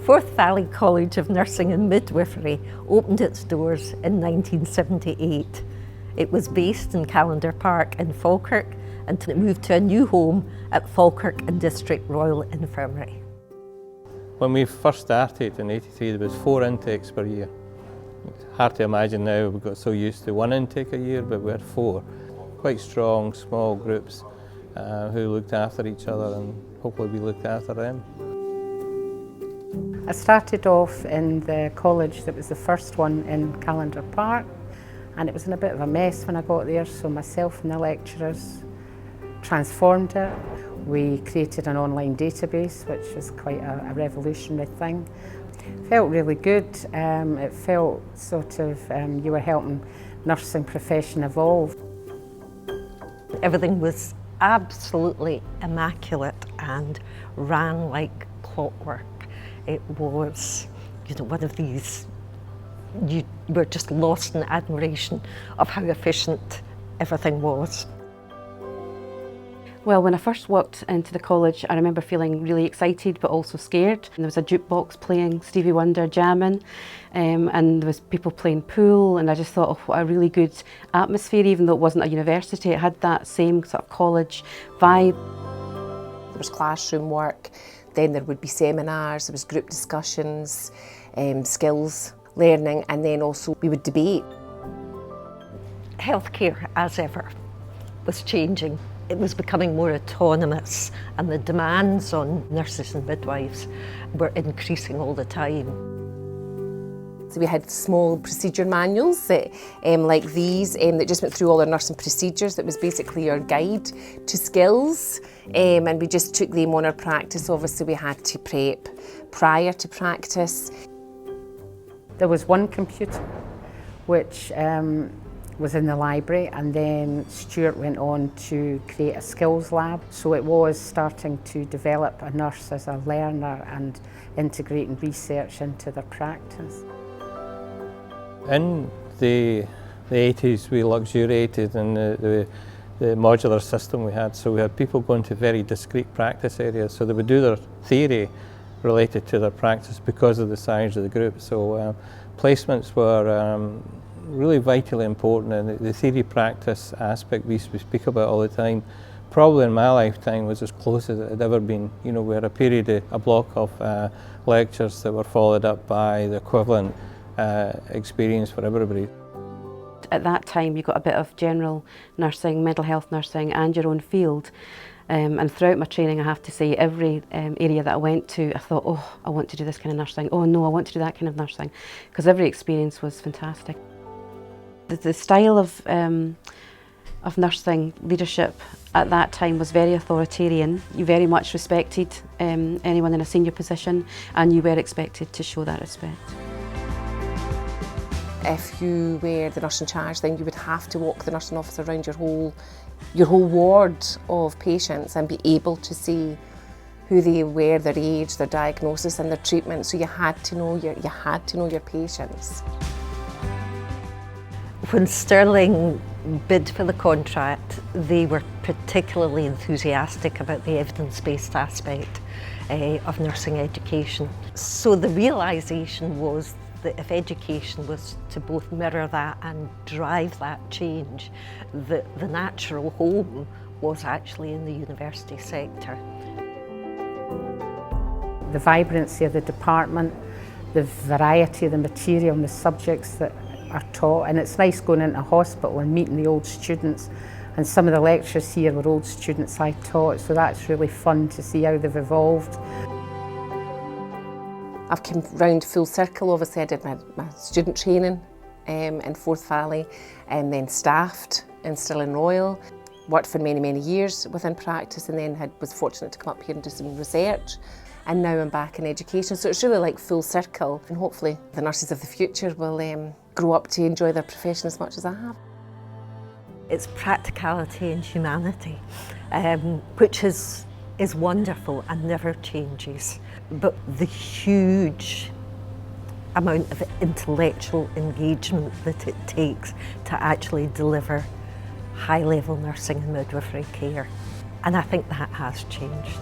Forth Valley College of Nursing and Midwifery opened its doors in 1978. It was based in Callender Park in Falkirk and it moved to a new home at Falkirk and District Royal Infirmary. When we first started in '83, there was 4 intakes per year. It's hard to imagine now, we've got so used to 1 intake a year, but we had 4. Quite strong, small groups who looked after each other, and hopefully we looked after them. I started off in the college that was the first one in Callender Park, and it was in a bit of a mess when I got there, so myself and the lecturers transformed it. We created an online database, which was quite a revolutionary thing. It felt really good. It felt sort of you were helping nursing profession evolve. Everything was absolutely immaculate and ran like clockwork. It was, one of these, you were just lost in admiration of how efficient everything was. Well, when I first walked into the college, I remember feeling really excited but also scared. And there was a jukebox playing Stevie Wonder jamming, and there was people playing pool, and I just thought, oh, what a really good atmosphere, even though it wasn't a university. It had that same sort of college vibe. There was classroom work, then there would be seminars, there was group discussions, skills learning, and then also we would debate. Healthcare, as ever, was changing. It was becoming more autonomous, and the demands on nurses and midwives were increasing all the time. So we had small procedure manuals that, like these that just went through all our nursing procedures. That was basically our guide to skills, and we just took them on our practice. Obviously we had to prep prior to practice. There was one computer which was in the library, and then Stuart went on to create a skills lab. So it was starting to develop a nurse as a learner and integrating research into their practice. In the 80s, we luxuriated in the modular system we had. So we had people going to very discrete practice areas. So they would do their theory related to their practice because of the size of the group. So placements were really vitally important, and the theory practice aspect we speak about all the time, probably in my lifetime was as close as it had ever been. We had a block of lectures that were followed up by the equivalent experience for everybody. At that time you got a bit of general nursing, mental health nursing and your own field. And throughout my training, I have to say, every area that I went to, I thought, oh, I want to do this kind of nursing. Oh no, I want to do that kind of nursing. Because every experience was fantastic. The style of nursing leadership at that time was very authoritarian. You very much respected anyone in a senior position, and you were expected to show that respect. If you were the nurse in charge, then you would have to walk the nursing officer around your whole ward of patients and be able to see who they were, their age, their diagnosis and their treatment. So you had to know your patients. When Stirling bid for the contract, they were particularly enthusiastic about the evidence-based aspect of nursing education. So the realisation was that if education was to both mirror that and drive that change, the natural home was actually in the university sector. The vibrancy of the department, the variety of the material and the subjects that are taught, and it's nice going into a hospital and meeting the old students, and some of the lectures here were old students I taught, so that's really fun to see how they've evolved. I've come round full circle. Obviously I did my student training in Forth Valley, and then staffed in Stirling Royal, worked for many years within practice, and then was fortunate to come up here and do some research. And now I'm back in education, so it's really like full circle, and hopefully the nurses of the future will grow up to enjoy their profession as much as I have. It's practicality and humanity, which is wonderful and never changes. But the huge amount of intellectual engagement that it takes to actually deliver high-level nursing and midwifery care. And I think that has changed.